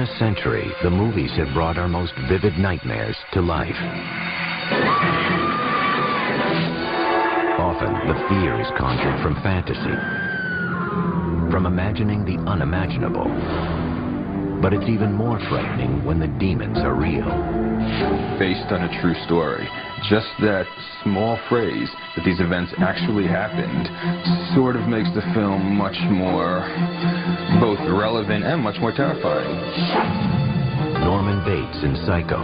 a century, the movies have brought our most vivid nightmares to life. Often, the fear is conjured from fantasy, from imagining the unimaginable. But it's even more frightening when the demons are real. Based on a true story. Just that small phrase that these events actually happened sort of makes the film much more both relevant and much more terrifying. Norman Bates in Psycho.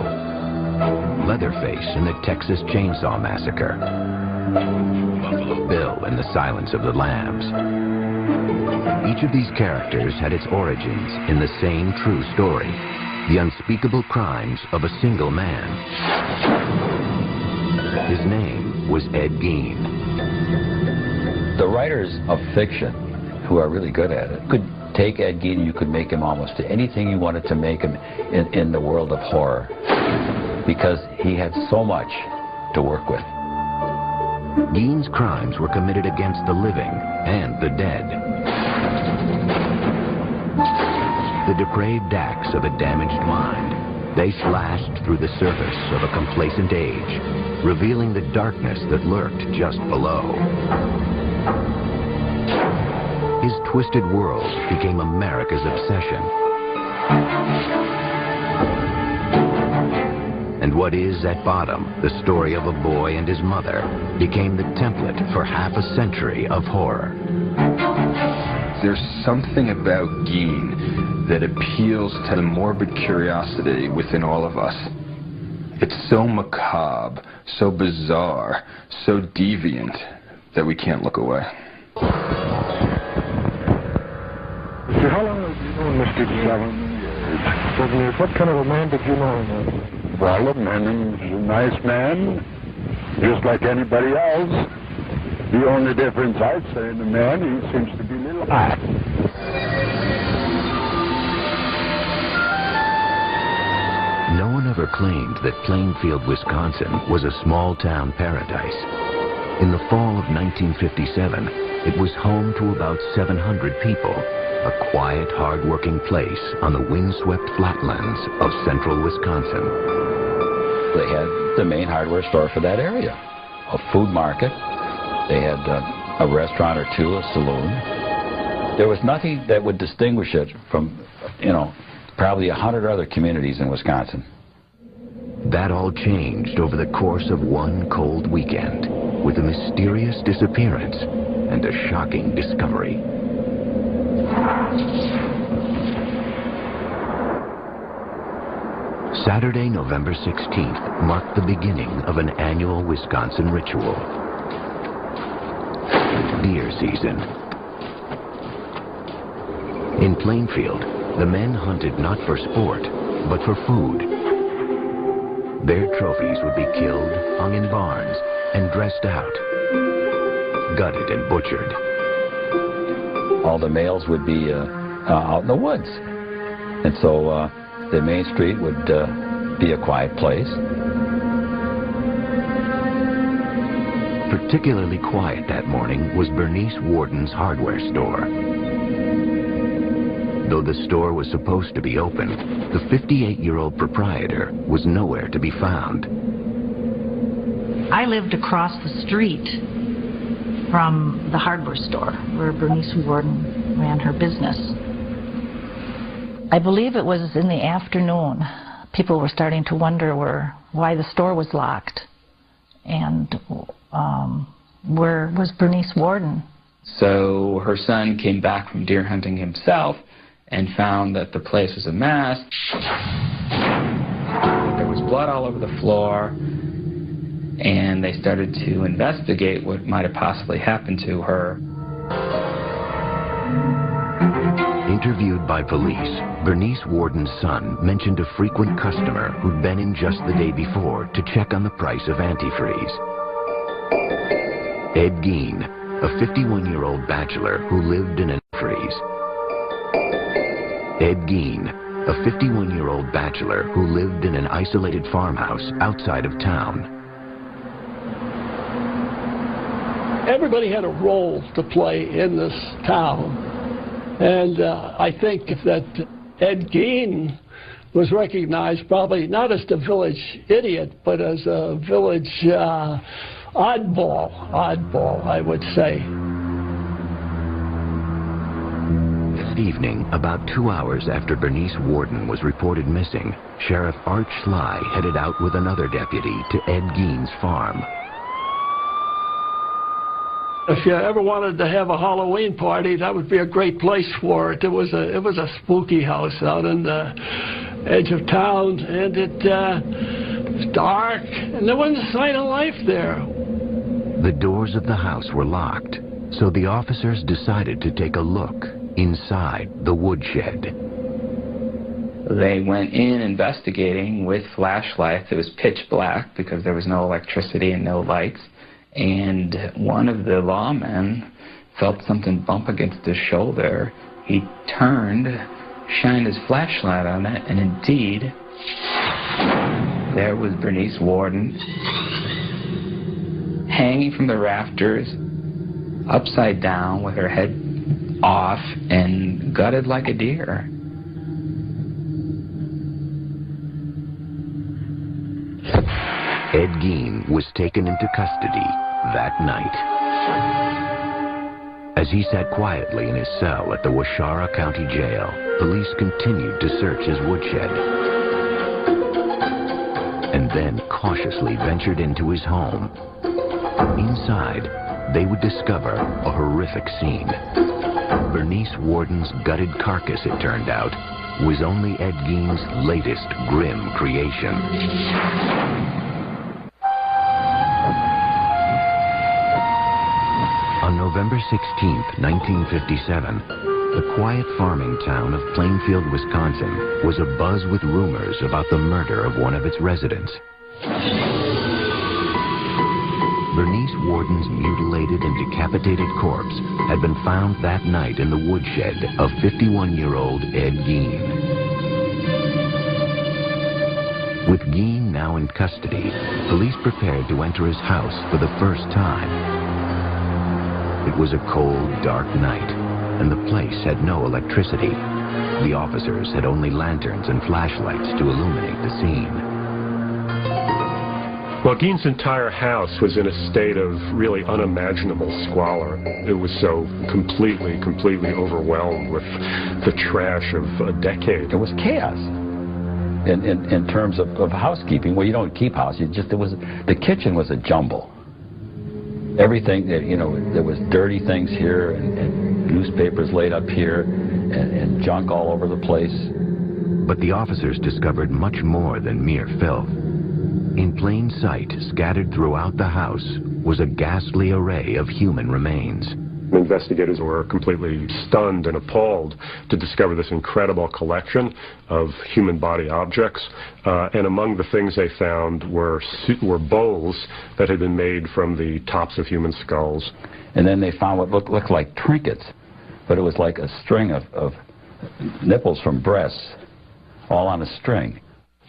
Leatherface in the Texas Chainsaw Massacre. Buffalo Bill in The Silence of the Lambs. Each of these characters had its origins in the same true story, the unspeakable crimes of a single man. His name was Ed Gein. The writers of fiction, who are really good at it, could take Ed Gein and you could make him almost anything you wanted to make him in the world of horror, because he had so much to work with. Gein's crimes were committed against the living and the dead. The depraved acts of a damaged mind, they slashed through the surface of a complacent age, revealing the darkness that lurked just below. His twisted world became America's obsession. And what is at bottom, the story of a boy and his mother, became the template for half a century of horror. There's something about Gein that appeals to the morbid curiosity within all of us. It's so macabre, so bizarre, so deviant that we can't look away. So how long have you known Mr. 7 years? 7 years. What kind of a man did you know him? Well, Manning's a nice man, just like anybody else. The only difference I'd say in the man, he seems to be a little high. No one ever claimed that Plainfield, Wisconsin was a small-town paradise. In the fall of 1957, it was home to about 700 people, a quiet, hard-working place on the windswept flatlands of central Wisconsin. They had the main hardware store for that area, a food market. They had a restaurant or two, a saloon. There was nothing that would distinguish it from, probably 100 other communities in Wisconsin. That all changed over the course of one cold weekend, with a mysterious disappearance and a shocking discovery. Saturday, November 16th, marked the beginning of an annual Wisconsin ritual. Deer season. In Plainfield, the men hunted not for sport, but for food. Their trophies would be killed, hung in barns, and dressed out, gutted and butchered. All the males would be out in the woods. And so the main street would be a quiet place. Particularly quiet that morning was Bernice Warden's hardware store. Though the store was supposed to be open, the 58-year-old proprietor was nowhere to be found. I lived across the street from the hardware store where Bernice Warden ran her business. I believe it was in the afternoon. People were starting to wonder why the store was locked. And where was Bernice Warden? So her son came back from deer hunting himself and found that the place was a mess. There was blood all over the floor, and they started to investigate what might have possibly happened to her. Interviewed by police, Bernice Warden's son mentioned a frequent customer who'd been in just the day before to check on the price of antifreeze. Ed Gein, a 51-year-old bachelor who lived in an antifreeze. Ed Gein, a 51-year-old bachelor who lived in an isolated farmhouse outside of town. Everybody had a role to play in this town. And I think that Ed Gein was recognized probably not as the village idiot, but as a village oddball, I would say. That evening, about 2 hours after Bernice Worden was reported missing, Sheriff Art Schley headed out with another deputy to Ed Gein's farm. If you ever wanted to have a Halloween party, that would be a great place for it. It was a spooky house out on the edge of town, and it was dark, and there wasn't a sign of life there. The doors of the house were locked, so the officers decided to take a look inside the woodshed. They went in investigating with flashlights. It was pitch black because there was no electricity and no lights. And one of the lawmen felt something bump against his shoulder. He turned, shined his flashlight on it, and indeed, there was Bernice Worden hanging from the rafters, upside down with her head off and gutted like a deer. Ed Gein was taken into custody that night. As he sat quietly in his cell at the Waushara County Jail, police continued to search his woodshed and then cautiously ventured into his home. Inside, they would discover a horrific scene. Bernice Worden's gutted carcass, it turned out, was only Ed Gein's latest grim creation. On November 16, 1957, the quiet farming town of Plainfield, Wisconsin was abuzz with rumors about the murder of one of its residents. Bernice Worden's mutilated and decapitated corpse had been found that night in the woodshed of 51-year-old Ed Gein. With Gein now in custody, police prepared to enter his house for the first time. It was a cold, dark night, and the place had no electricity. The officers had only lanterns and flashlights to illuminate the scene. Well, Gein's entire house was in a state of really unimaginable squalor. It was so completely overwhelmed with the trash of a decade. It was chaos. In terms of housekeeping, well, you don't keep house. The kitchen was a jumble. Everything, there was dirty things here and newspapers laid up here and junk all over the place. But the officers discovered much more than mere filth. In plain sight, scattered throughout the house, was a ghastly array of human remains. Investigators were completely stunned and appalled to discover this incredible collection of human body objects. And among the things they found were bowls that had been made from the tops of human skulls. And then they found what looked like trinkets, but it was like a string of nipples from breasts, all on a string.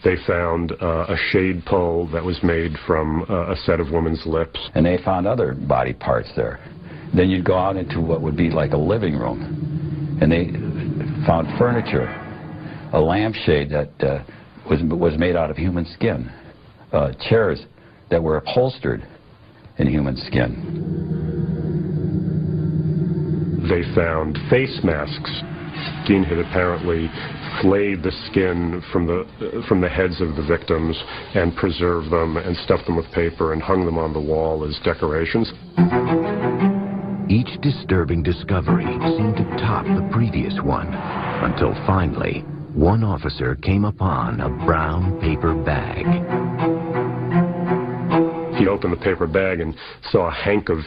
They found a shade pole that was made from a set of women's lips. And they found other body parts there. Then you'd go out into what would be like a living room, and they found furniture, a lampshade that was made out of human skin, chairs that were upholstered in human skin. They found face masks. Gein had apparently flayed the skin from the heads of the victims and preserved them and stuffed them with paper and hung them on the wall as decorations. Each disturbing discovery seemed to top the previous one, until finally, one officer came upon a brown paper bag. He opened the paper bag and saw a hank of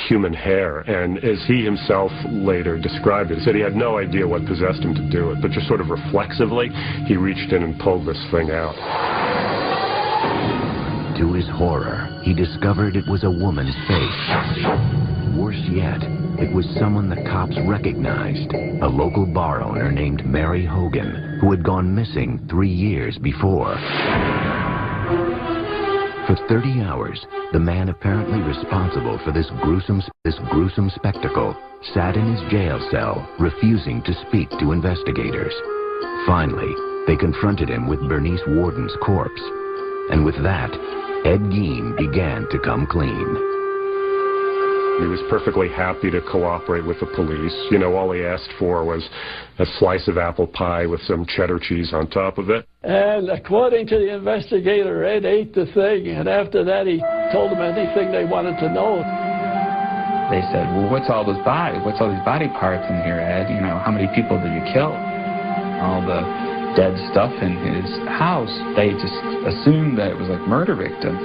human hair, and as he himself later described it, he said he had no idea what possessed him to do it, but just sort of reflexively, he reached in and pulled this thing out. To his horror, he discovered it was a woman's face. Worse yet, it was someone the cops recognized, a local bar owner named Mary Hogan, who had gone missing 3 years before. For 30 hours, the man apparently responsible for this gruesome spectacle sat in his jail cell, refusing to speak to investigators. Finally, they confronted him with Bernice Worden's corpse. And with that, Ed Gein began to come clean. He was perfectly happy to cooperate with the police. You know, all he asked for was a slice of apple pie with some cheddar cheese on top of it. And according to the investigator, Ed ate the thing, and after that he told them anything they wanted to know. They said, well, what's all these body parts in here, Ed? You know, how many people did you kill? All the dead stuff in his house. They just assumed that it was like murder victims.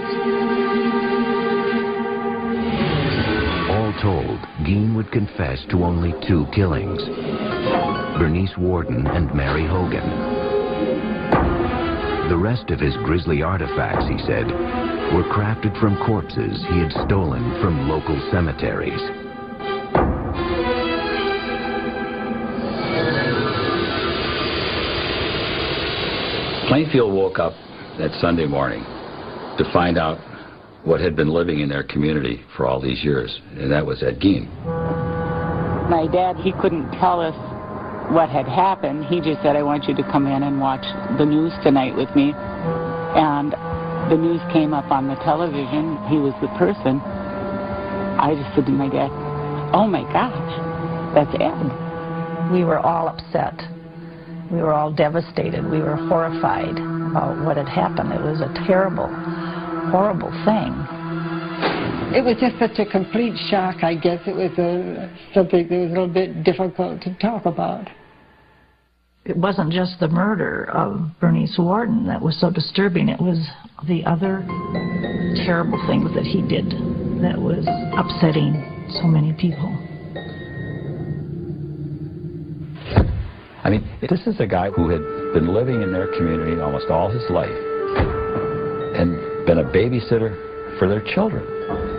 All told, Gein would confess to only 2 killings: Bernice Worden and Mary Hogan. The rest of his grisly artifacts, he said, were crafted from corpses he had stolen from local cemeteries. Plainfield woke up that Sunday morning to find out what had been living in their community for all these years, and that was Ed Gein. My dad, he couldn't tell us what had happened. He just said, I want you to come in and watch the news tonight with me. And the news came up on the television. He was the person. I just said to my dad, oh my gosh, that's Ed. We were all upset. We were all devastated. We were horrified about what had happened. It was a terrible, horrible thing. It was just such a complete shock, I guess. It was something that was a little bit difficult to talk about. It wasn't just the murder of Bernice Worden that was so disturbing. It was the other terrible things that he did that was upsetting so many people. I mean, this is a guy who had been living in their community almost all his life and been a babysitter for their children,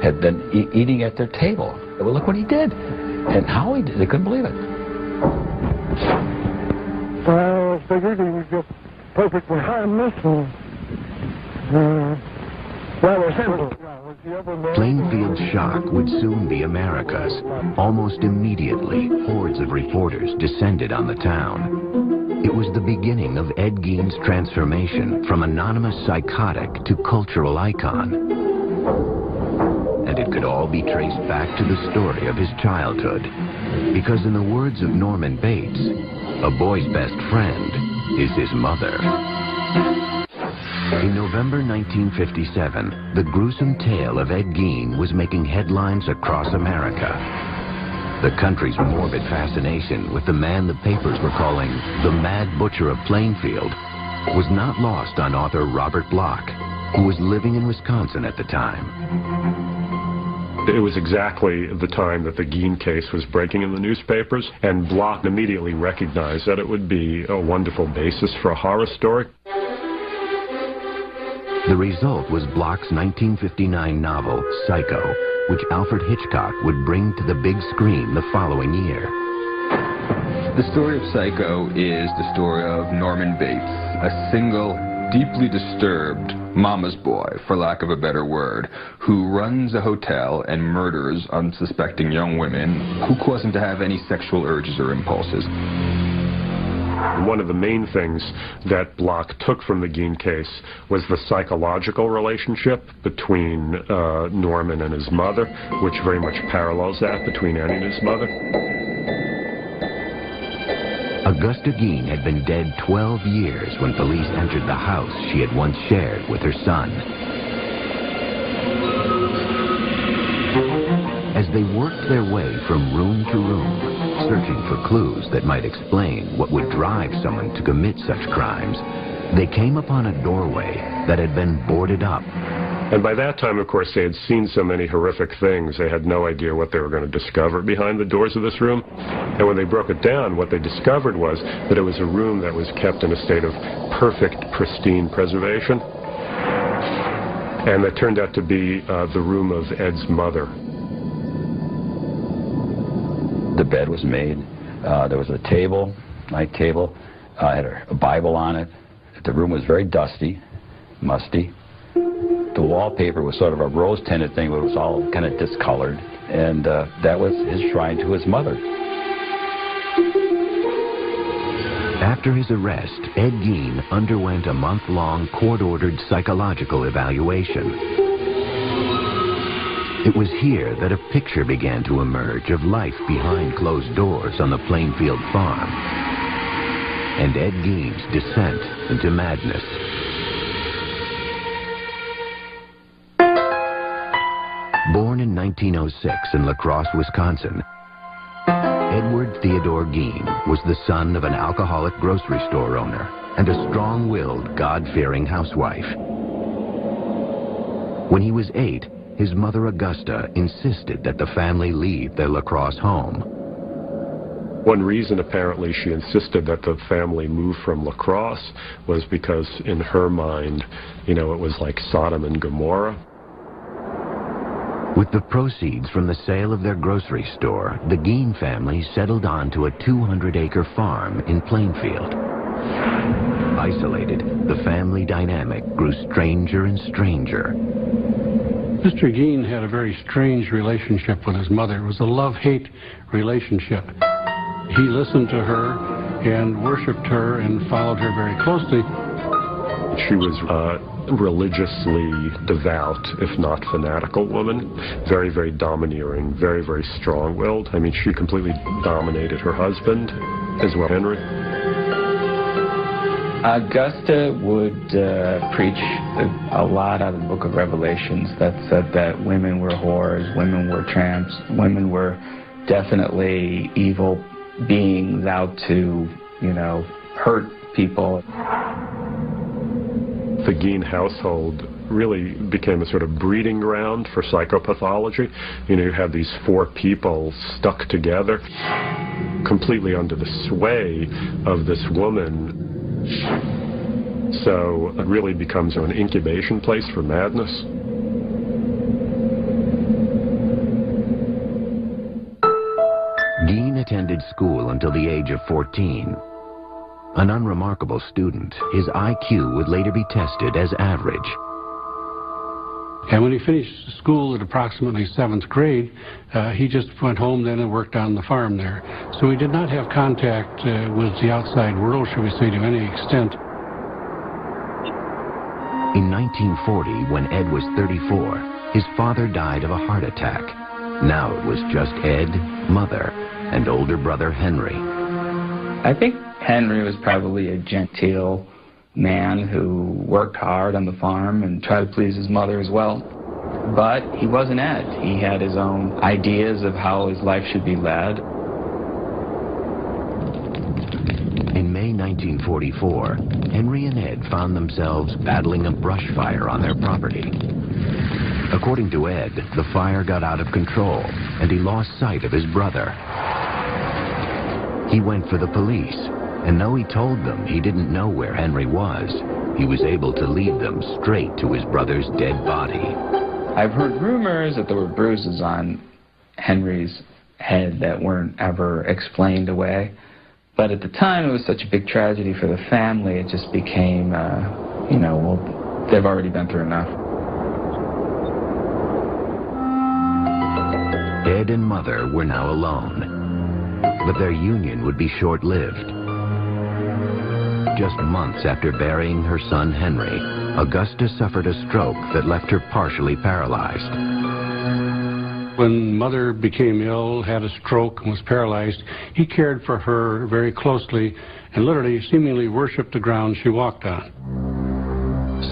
had been eating at their table. Well, look what he did and how he did. They couldn't believe it. Well, I figured he was just perfectly harmless and rather simple. Plainfield's shock would soon be America's. Almost immediately, hordes of reporters descended on the town. It was the beginning of Ed Gein's transformation from anonymous psychotic to cultural icon. And it could all be traced back to the story of his childhood. Because in the words of Norman Bates, a boy's best friend is his mother. In November 1957, the gruesome tale of Ed Gein was making headlines across America. The country's morbid fascination with the man the papers were calling the Mad Butcher of Plainfield was not lost on author Robert Bloch, who was living in Wisconsin at the time. It was exactly the time that the Gein case was breaking in the newspapers, and Bloch immediately recognized that it would be a wonderful basis for a horror story. The result was Bloch's 1959 novel, Psycho, which Alfred Hitchcock would bring to the big screen the following year. The story of Psycho is the story of Norman Bates, a single, deeply disturbed mama's boy, for lack of a better word, who runs a hotel and murders unsuspecting young women who cause him to have any sexual urges or impulses. One of the main things that Bloch took from the Gein case was the psychological relationship between Norman and his mother, which very much parallels that between Annie and his mother. Augusta Gein had been dead 12 years when police entered the house she had once shared with her son. As they worked their way from room to room, searching for clues that might explain what would drive someone to commit such crimes, they came upon a doorway that had been boarded up. And by that time, of course, they had seen so many horrific things, they had no idea what they were going to discover behind the doors of this room. And when they broke it down, what they discovered was that it was a room that was kept in a state of perfect, pristine preservation. And that turned out to be the room of Ed's mother. The bed was made. There was a table, night table. Had a Bible on it. The room was very dusty, musty. The wallpaper was sort of a rose-tinted thing, but it was all kind of discolored. And that was his shrine to his mother. After his arrest, Ed Gein underwent a month-long court-ordered psychological evaluation. It was here that a picture began to emerge of life behind closed doors on the Plainfield farm, and Ed Gein's descent into madness. Born in 1906 in La Crosse, Wisconsin, Edward Theodore Gein was the son of an alcoholic grocery store owner and a strong-willed, God-fearing housewife. When he was 8, his mother Augusta insisted that the family leave their La Crosse home. One reason, apparently, she insisted that the family move from La Crosse was because, in her mind, it was like Sodom and Gomorrah. With the proceeds from the sale of their grocery store, the Gein family settled on to a 200-acre farm in Plainfield. Isolated, the family dynamic grew stranger and stranger. Mr. Gein had a very strange relationship with his mother. It was a love-hate relationship. He listened to her and worshipped her and followed her very closely. She was a religiously devout, if not fanatical woman. Very, very domineering, very, very strong-willed. I mean, she completely dominated her husband as well, Henry. Augusta would preach a lot out of the book of Revelations that said that women were whores, women were tramps, women were definitely evil beings out to, hurt people. The Gein household really became a sort of breeding ground for psychopathology. You had these 4 people stuck together, completely under the sway of this woman. So it really becomes an incubation place for madness. Gein attended school until the age of 14. An unremarkable student, his IQ would later be tested as average. And when he finished school at approximately 7th grade, he just went home then and worked on the farm there. So he did not have contact with the outside world, shall we say, to any extent. In 1940, when Ed was 34, his father died of a heart attack. Now it was just Ed, mother, and older brother Henry. I think Henry was probably a genteel man who worked hard on the farm and tried to please his mother as well. But he wasn't Ed. He had his own ideas of how his life should be led. In May 1944, Henry and Ed found themselves battling a brush fire on their property. According to Ed, the fire got out of control and he lost sight of his brother. He went for the police, and though he told them he didn't know where Henry was, he was able to lead them straight to his brother's dead body. I've heard rumors that there were bruises on Henry's head that weren't ever explained away. But at the time, it was such a big tragedy for the family, it just became, well, they've already been through enough. Ed and Mother were now alone, but their union would be short-lived. Just months after burying her son Henry, Augusta suffered a stroke that left her partially paralyzed. When Mother became ill, had a stroke, and was paralyzed, he cared for her very closely and literally, seemingly worshipped the ground she walked on.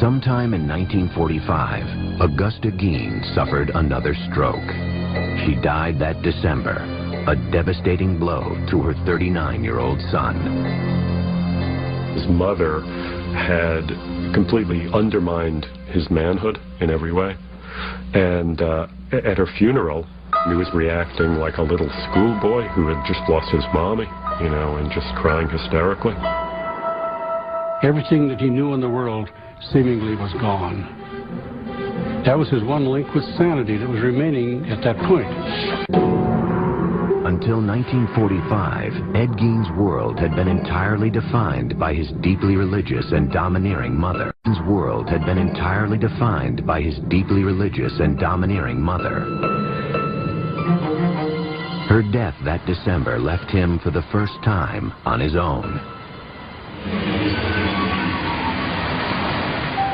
Sometime in 1945, Augusta Gein suffered another stroke. She died that December, a devastating blow to her 39-year-old son. His mother had completely undermined his manhood in every way. And at her funeral, he was reacting like a little schoolboy who had just lost his mommy, and just crying hysterically. Everything that he knew in the world seemingly was gone. That was his one link with sanity that was remaining at that point. Until 1945, Ed Gein's world had been entirely defined by his deeply religious and domineering mother. His world had been entirely defined by his deeply religious and domineering mother. Her death that December left him for the first time on his own.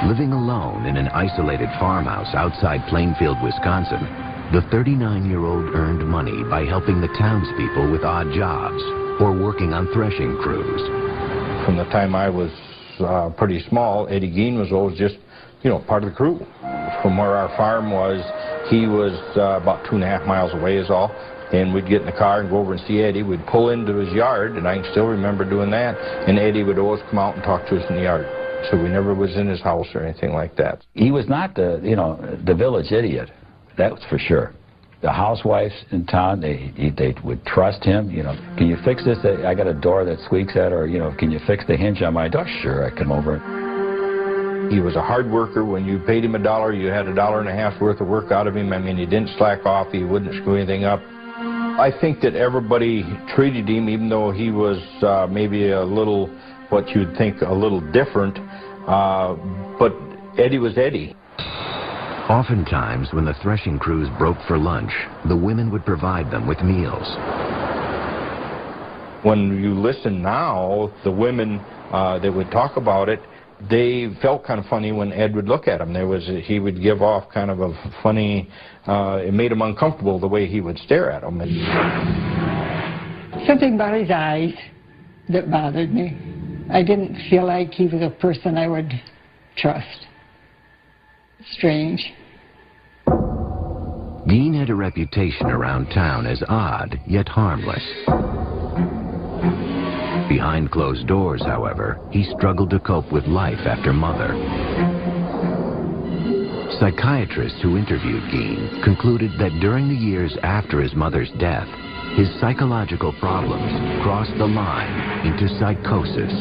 Living alone in an isolated farmhouse outside Plainfield, Wisconsin, the 39-year-old earned money by helping the townspeople with odd jobs or working on threshing crews. From the time I was pretty small, Eddie Gein was always just, part of the crew. From where our farm was, he was about 2.5 miles away is all. And we'd get in the car and go over and see Eddie. We'd pull into his yard, and I can still remember doing that. And Eddie would always come out and talk to us in the yard. So we never was in his house or anything like that. He was not the village idiot, that's for sure. The housewives in town, they would trust him. Can you fix this? I got a door that squeaks at, or can you fix the hinge on my door? Sure, I come over. He was a hard worker. When you paid him $1, you had $1.50 worth of work out of him. I mean, he didn't slack off. He wouldn't screw anything up. I think that everybody treated him, even though he was maybe a little, what you'd think, a little different. But Eddie was Eddie. Oftentimes, when the threshing crews broke for lunch, the women would provide them with meals. When you listen now, the women that would talk about it, they felt kind of funny when Ed would look at them. He would give off kind of a funny, it made him uncomfortable the way he would stare at them. Something about his eyes that bothered me. I didn't feel like he was a person I would trust. Strange. Gein had a reputation around town as odd, yet harmless. Behind closed doors, however, he struggled to cope with life after Mother. Psychiatrists who interviewed Gein concluded that during the years after his mother's death, his psychological problems crossed the line into psychosis.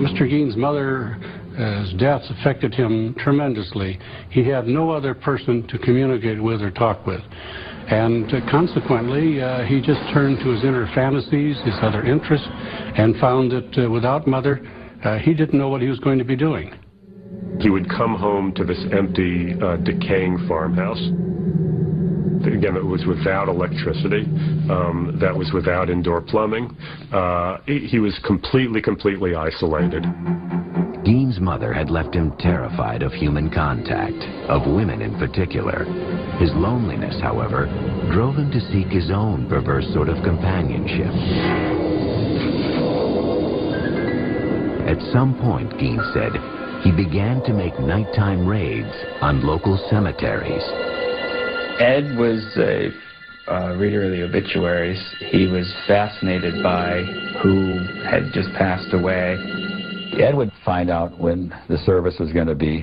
Mr. Gein's mother's death affected him tremendously. He had no other person to communicate with or talk with. And consequently, he just turned to his inner fantasies, his other interests, and found that without Mother, he didn't know what he was going to be doing. He would come home to this empty, decaying farmhouse. Again, it was without electricity. That was without indoor plumbing. He was completely isolated. Gein's mother had left him terrified of human contact, of women in particular. His loneliness, however, drove him to seek his own perverse sort of companionship. At some point, Gein said, he began to make nighttime raids on local cemeteries. Ed was a reader of the obituaries. He was fascinated by who had just passed away. Ed would find out when the service was going to be,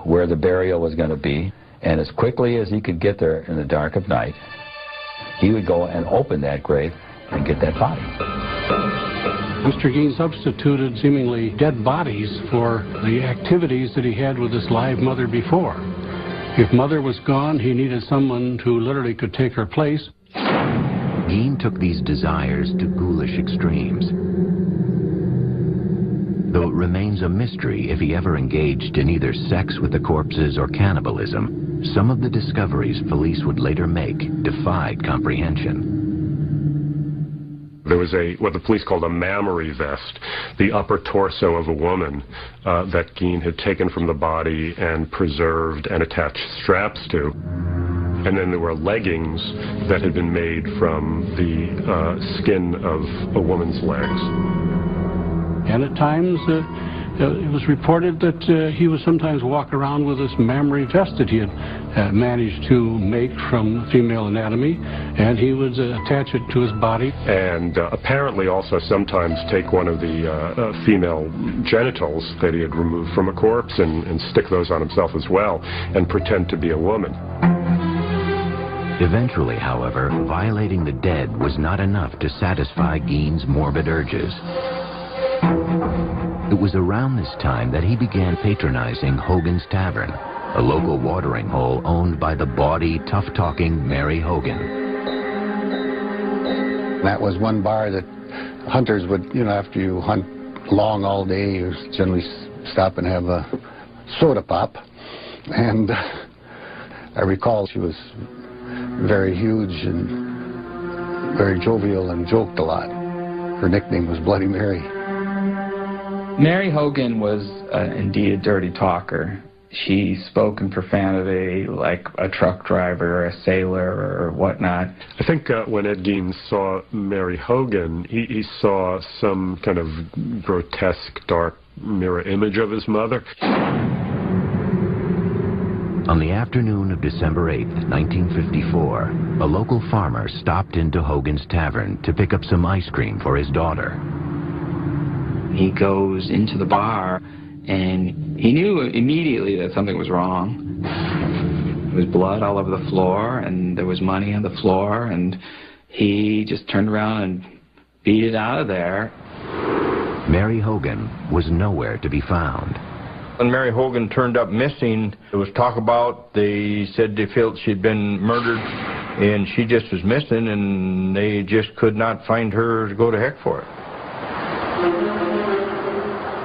where the burial was going to be, and as quickly as he could get there in the dark of night, he would go and open that grave and get that body. Mr. Gein substituted seemingly dead bodies for the activities that he had with his live mother before. If Mother was gone, he needed someone who literally could take her place. Gein took these desires to ghoulish extremes. Though it remains a mystery if he ever engaged in either sex with the corpses or cannibalism, some of the discoveries police would later make defied comprehension. There was what the police called a mammary vest, the upper torso of a woman that Gein had taken from the body and preserved and attached straps to. And then there were leggings that had been made from the skin of a woman's legs. And at times, it was reported that he would sometimes walk around with this mammary vest that he had managed to make from female anatomy, and he would attach it to his body. And apparently also sometimes take one of the female genitals that he had removed from a corpse and stick those on himself as well, and pretend to be a woman. Eventually, however, violating the dead was not enough to satisfy Gein's morbid urges. It was around this time that he began patronizing Hogan's Tavern, a local watering hole owned by the bawdy, tough-talking Mary Hogan. That was one bar that hunters would, after you hunt long all day, you generally stop and have a soda pop. And I recall she was very huge and very jovial and joked a lot. Her nickname was Bloody Mary. Mary Hogan was indeed a dirty talker. She spoke in profanity like a truck driver or a sailor or whatnot. I think when Ed Gein saw Mary Hogan, he saw some kind of grotesque, dark mirror image of his mother. On the afternoon of December 8th, 1954, a local farmer stopped into Hogan's Tavern to pick up some ice cream for his daughter. He goes into the bar, and he knew immediately that something was wrong. There was blood all over the floor, and there was money on the floor, and he just turned around and beat it out of there. Mary Hogan was nowhere to be found. When Mary Hogan turned up missing, there was talk about, they said they felt she'd been murdered, and she just was missing, and they just could not find her to go to heck for it.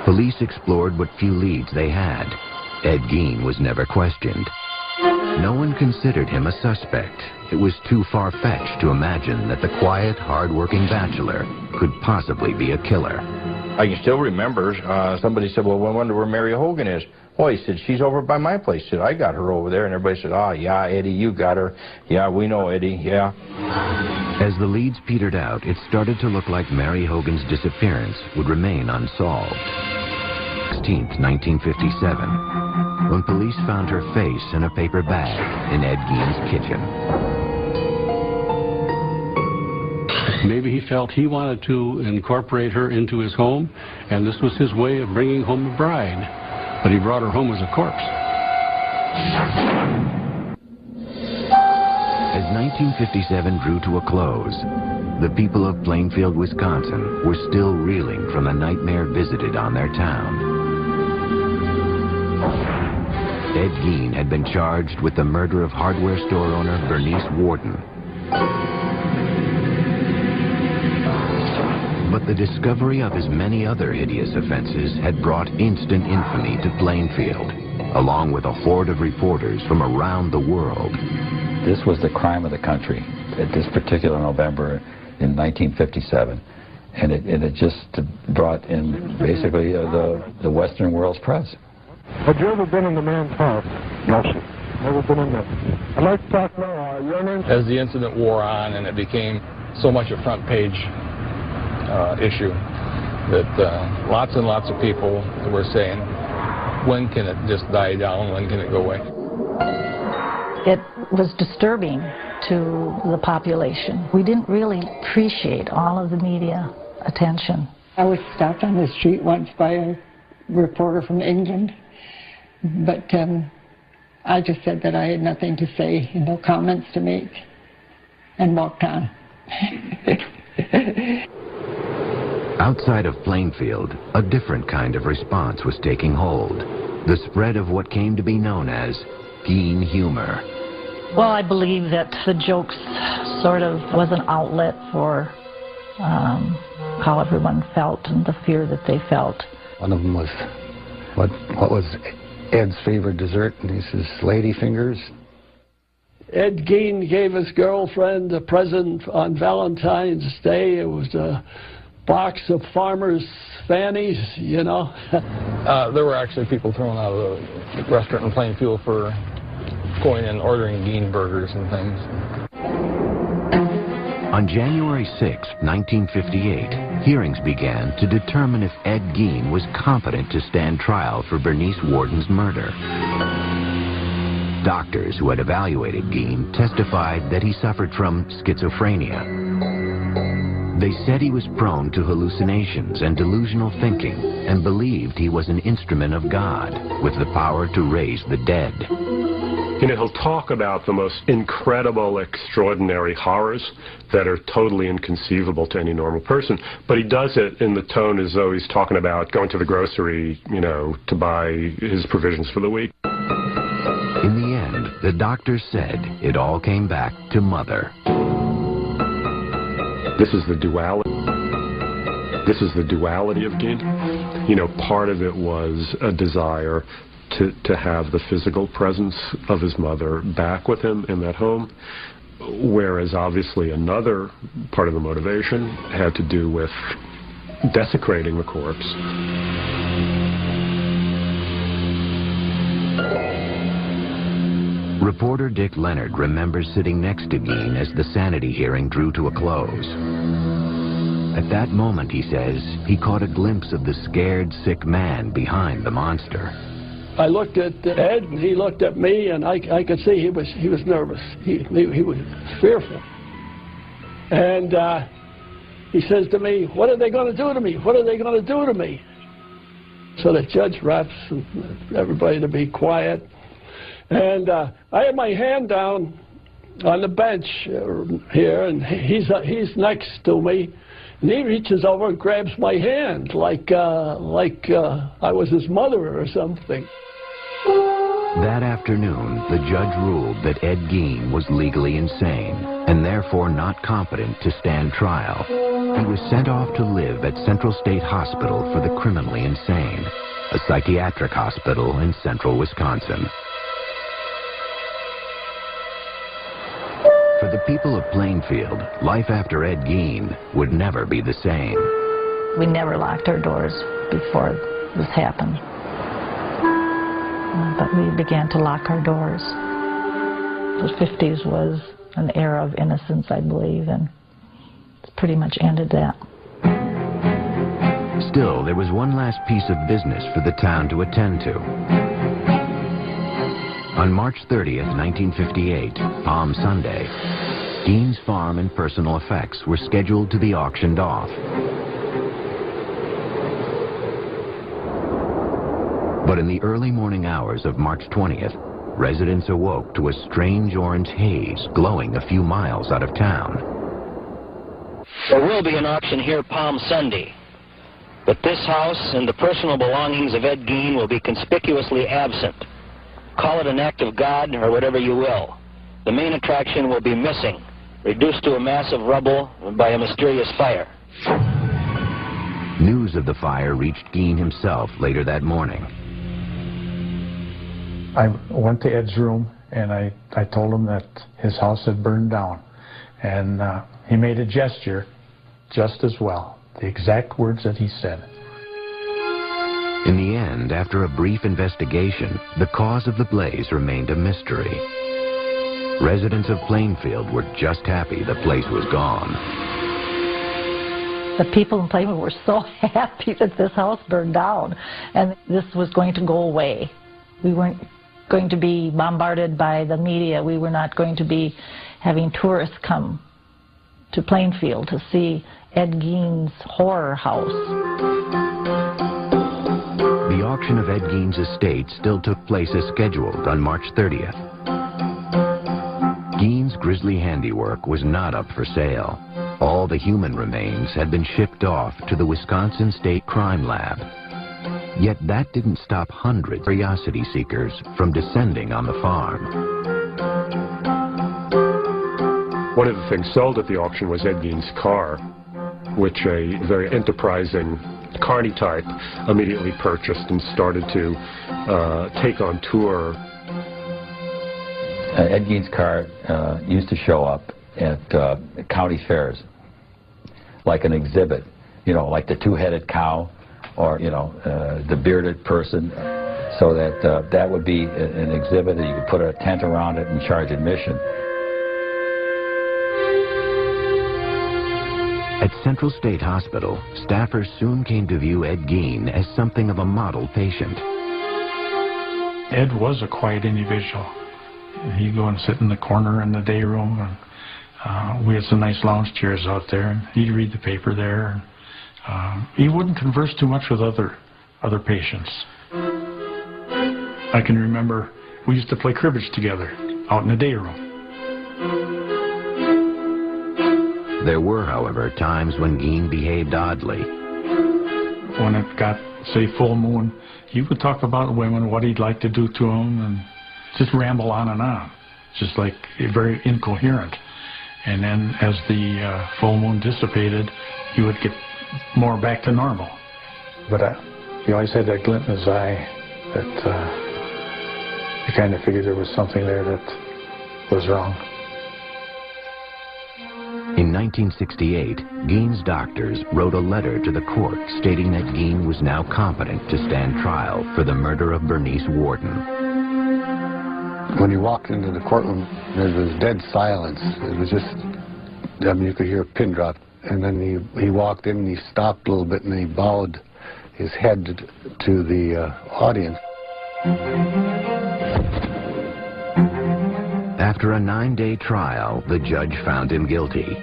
Police explored what few leads they had. Ed Gein was never questioned. No one considered him a suspect. It was too far-fetched to imagine that the quiet, hard-working bachelor could possibly be a killer. I can still remember, somebody said, well, I wonder where Mary Hogan is. Well, he said, she's over by my place. He said, I got her over there. And everybody said, oh, yeah, Eddie, you got her. Yeah, we know Eddie, yeah. As the leads petered out, it started to look like Mary Hogan's disappearance would remain unsolved. 16th, 1957, when police found her face in a paper bag in Ed Gein's kitchen. Maybe he felt he wanted to incorporate her into his home, and this was his way of bringing home a bride. But he brought her home as a corpse. As 1957 drew to a close, the people of Plainfield, Wisconsin were still reeling from the nightmare visited on their town. Ed Gein had been charged with the murder of hardware store owner Bernice Warden. But the discovery of his many other hideous offenses had brought instant infamy to Plainfield, along with a horde of reporters from around the world. This was the crime of the country at this particular November in 1957, and it just brought in basically the Western world's press. Had you ever been in the man's house? No, sir. Never been in there. I'd like to talk now. Your name? As the incident wore on and it became so much a front page issue that lots and lots of people were saying, when can it just die down? When can it go away? It was disturbing to the population. We didn't really appreciate all of the media attention. I was stopped on the street once by a reporter from England, but I just said that I had nothing to say and no comments to make and walked on. Outside of Plainfield, a different kind of response was taking hold. The spread of what came to be known as Gein humor. Well, I believe that the jokes sort of was an outlet for how everyone felt and the fear that they felt. One of them was, what was Ed's favorite dessert? And he says, lady fingers. Ed Gein gave his girlfriend a present on Valentine's Day. It was a box of farmers' fannies, you know. There were actually people thrown out of the restaurant in Plainfield for going and ordering Gein burgers and things. On January 6, 1958, hearings began to determine if Ed Gein was competent to stand trial for Bernice Warden's murder. Doctors who had evaluated Gein testified that he suffered from schizophrenia. They said he was prone to hallucinations and delusional thinking and believed he was an instrument of God with the power to raise the dead. You know, he'll talk about the most incredible, extraordinary horrors that are totally inconceivable to any normal person, but he does it in the tone as though he's talking about going to the grocery, you know, to buy his provisions for the week. In the end, the doctors said it all came back to Mother. This is the duality. This is the duality of Gein. You know, part of it was a desire to have the physical presence of his mother back with him in that home. Whereas obviously another part of the motivation had to do with desecrating the corpse. Reporter Dick Leonard remembers sitting next to Gein as the sanity hearing drew to a close. At that moment, he says, he caught a glimpse of the scared, sick man behind the monster. I looked at Ed, and he looked at me, and I could see he was nervous. He was fearful. And he says to me, "What are they going to do to me? What are they going to do to me?" So the judge raps everybody to be quiet. And I had my hand down on the bench here, and he's next to me. And he reaches over and grabs my hand like I was his mother or something. That afternoon, the judge ruled that Ed Gein was legally insane and therefore not competent to stand trial. He was sent off to live at Central State Hospital for the Criminally Insane, a psychiatric hospital in central Wisconsin. For the people of Plainfield, life after Ed Gein would never be the same. We never locked our doors before this happened. But we began to lock our doors. The 50s was an era of innocence, I believe, and it's pretty much ended that. Still, there was one last piece of business for the town to attend to. On March 30th, 1958, Palm Sunday, Gein's farm and personal effects were scheduled to be auctioned off. But in the early morning hours of March 20th, residents awoke to a strange orange haze glowing a few miles out of town. There will be an auction here Palm Sunday, but this house and the personal belongings of Ed Gein will be conspicuously absent. Call it an act of God or whatever you will. The main attraction will be missing, reduced to a mass of rubble by a mysterious fire. News of the fire reached Gein himself later that morning. I went to Ed's room and I told him that his house had burned down. And he made a gesture just as well, the exact words that he said. In the end, after a brief investigation, the cause of the blaze remained a mystery. Residents of Plainfield were just happy the place was gone. The people in Plainfield were so happy that this house burned down and this was going to go away. We weren't going to be bombarded by the media. We were not going to be having tourists come to Plainfield to see Ed Gein's horror house. The auction of Ed Gein's estate still took place as scheduled on March 30th. Gein's grisly handiwork was not up for sale. All the human remains had been shipped off to the Wisconsin State Crime Lab. Yet that didn't stop hundreds of curiosity seekers from descending on the farm. One of the things sold at the auction was Ed Gein's car, which a very enterprising carny type immediately purchased and started to take on tour. Ed Gein's car used to show up at county fairs, like an exhibit, you know, like the two-headed cow, or, you know, the bearded person, so that that would be an exhibit that you could put a tent around it and charge admission. At Central State Hospital, staffers soon came to view Ed Gein as something of a model patient. Ed was a quiet individual. He'd go and sit in the corner in the day room, and we had some nice lounge chairs out there, and he'd read the paper there. And, he wouldn't converse too much with other patients. I can remember we used to play cribbage together out in the day room. There were, however, times when Gein behaved oddly. When it got, say, full moon, he would talk about women, what he'd like to do to them, and just ramble on and on, just like very incoherent. And then as the full moon dissipated, he would get more back to normal. But he always had that glint in his eye that you kind of figured there was something there that was wrong. In 1968, Gein's doctors wrote a letter to the court stating that Gein was now competent to stand trial for the murder of Bernice Worden. When he walked into the courtroom, there was dead silence. It was just, I mean, you could hear a pin drop. And then he walked in and he stopped a little bit and he bowed his head to the audience. After a 9-day trial, the judge found him guilty.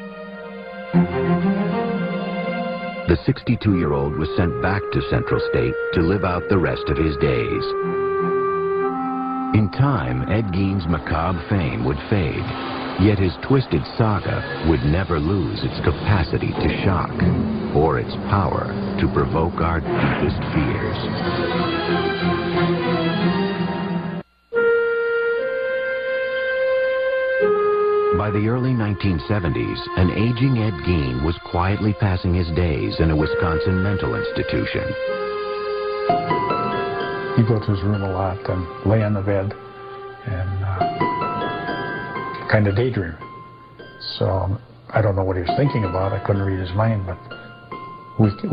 The 62-year-old was sent back to Central State to live out the rest of his days. In time, Ed Gein's macabre fame would fade, yet his twisted saga would never lose its capacity to shock or its power to provoke our deepest fears. By the early 1970s, an aging Ed Gein was quietly passing his days in a Wisconsin mental institution. He'd go to his room a lot and lay on the bed and kind of daydream. So I don't know what he was thinking about. I couldn't read his mind, but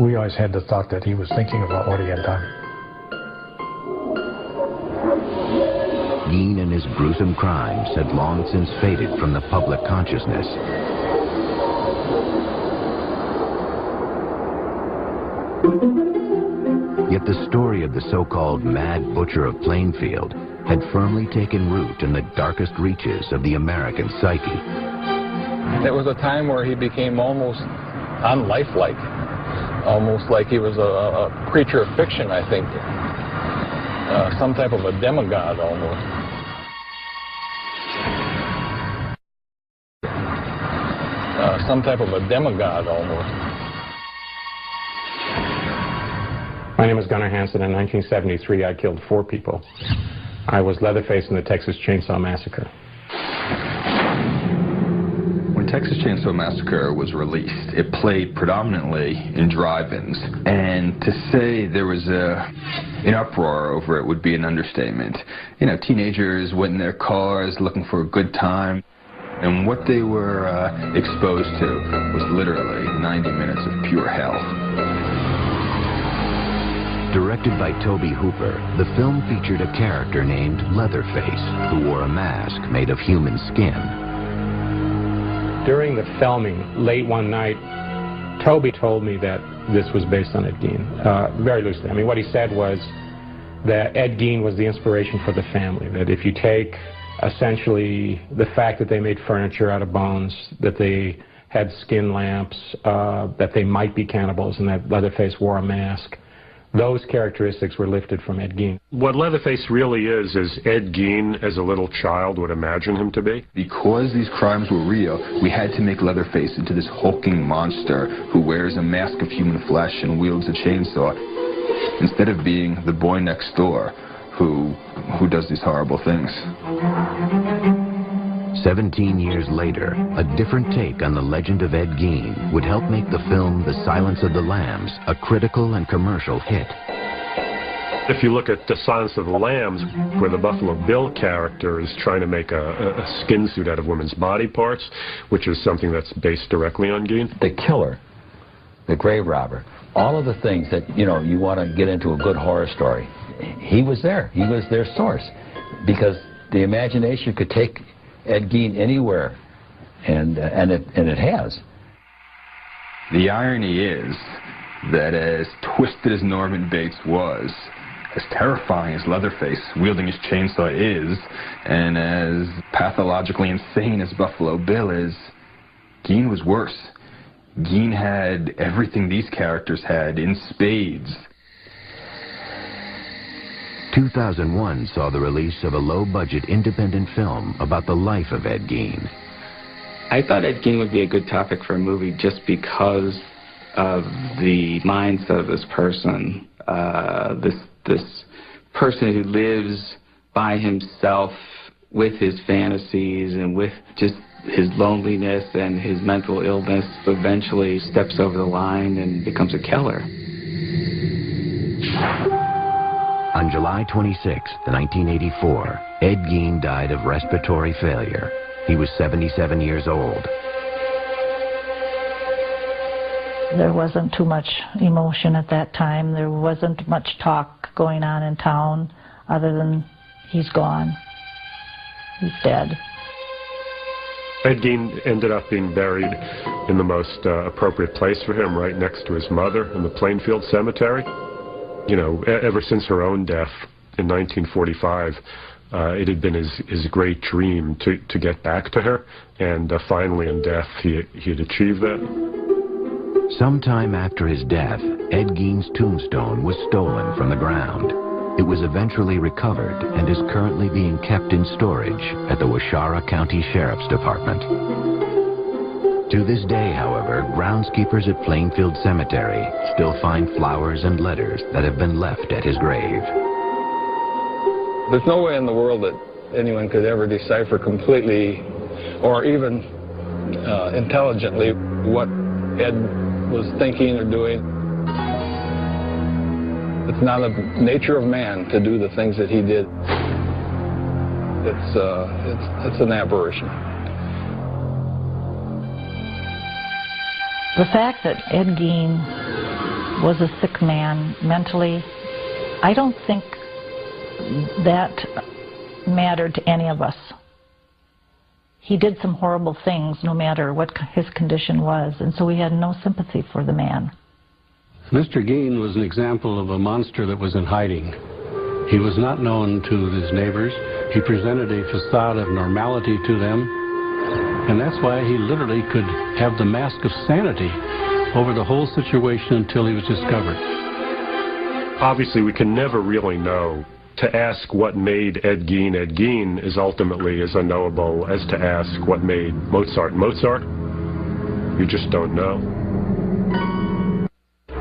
we always had the thought that he was thinking about what he had done. Gein and his gruesome crimes had long since faded from the public consciousness. Yet the story of the so-called Mad Butcher of Plainfield had firmly taken root in the darkest reaches of the American psyche. There was a time where he became almost unlifelike, almost like he was a creature of fiction, I think. Some type of a demigod almost. Some type of a demigod almost. My name is Gunnar Hansen. In 1973, I killed 4 people. I was Leatherface in the Texas Chainsaw Massacre. When Texas Chainsaw Massacre was released, it played predominantly in drive-ins. And to say there was an uproar over it would be an understatement. You know, teenagers went in their cars looking for a good time. And what they were exposed to was literally 90 minutes of pure hell. Directed by Tobe Hooper, the film featured a character named Leatherface, who wore a mask made of human skin. During the filming, late one night, Tobe told me that this was based on Ed Gein, very loosely. I mean, what he said was that Ed Gein was the inspiration for the family, that if you take essentially the fact that they made furniture out of bones, that they had skin lamps, that they might be cannibals, and that Leatherface wore a mask, those characteristics were lifted from Ed Gein. What Leatherface really is Ed Gein as a little child would imagine him to be. Because these crimes were real, we had to make Leatherface into this hulking monster who wears a mask of human flesh and wields a chainsaw, instead of being the boy next door who does these horrible things. 17 years later, a different take on the legend of Ed Gein would help make the film The Silence of the Lambs a critical and commercial hit. If you look at The Silence of the Lambs, where the Buffalo Bill character is trying to make a skin suit out of women's body parts, which is something that's based directly on Gein. The killer, the grave robber, all of the things that, you know, you want to get into a good horror story, he was there. He was their source. Because the imagination could take Ed Gein anywhere, and it has. The irony is that as twisted as Norman Bates was, as terrifying as Leatherface wielding his chainsaw is, and as pathologically insane as Buffalo Bill is, Gein was worse. Gein had everything these characters had in spades. 2001 saw the release of a low-budget independent film about the life of Ed Gein. I thought Ed Gein would be a good topic for a movie just because of the mindset of this person. This person who lives by himself with his fantasies and with just his loneliness and his mental illness, eventually steps over the line and becomes a killer. On July 26, 1984, Ed Gein died of respiratory failure. He was 77 years old. There wasn't too much emotion at that time. There wasn't much talk going on in town other than he's gone. He's dead. Ed Gein ended up being buried in the most appropriate place for him, right next to his mother in the Plainfield Cemetery. You know, ever since her own death in 1945, it had been his great dream to get back to her, and finally in death he had achieved that. Sometime after his death, Ed Gein's tombstone was stolen from the ground. It was eventually recovered and is currently being kept in storage at the Waushara County Sheriff's Department. To this day, however, groundskeepers at Plainfield Cemetery still find flowers and letters that have been left at his grave. There's no way in the world that anyone could ever decipher completely or even intelligently what Ed was thinking or doing. It's not the nature of man to do the things that he did. It's an aberration. The fact that Ed Gein was a sick man mentally, I don't think that mattered to any of us. He did some horrible things no matter what his condition was, and so we had no sympathy for the man. Mr. Gein was an example of a monster that was in hiding. He was not known to his neighbors. He presented a facade of normality to them, and that's why he literally could have the mask of sanity over the whole situation until he was discovered. Obviously, we can never really know. To ask what made Ed Gein is ultimately as unknowable as to ask what made Mozart Mozart. You just don't know.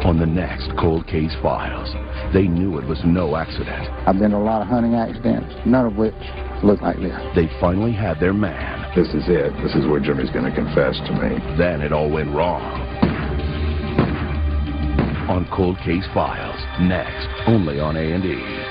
On the next Cold Case Files, they knew it was no accident. I've been to a lot of hunting accidents, none of which look like this. They finally had their man. This is it. This is where Jimmy's going to confess to me. Then it all went wrong. On Cold Case Files, next, only on A&E.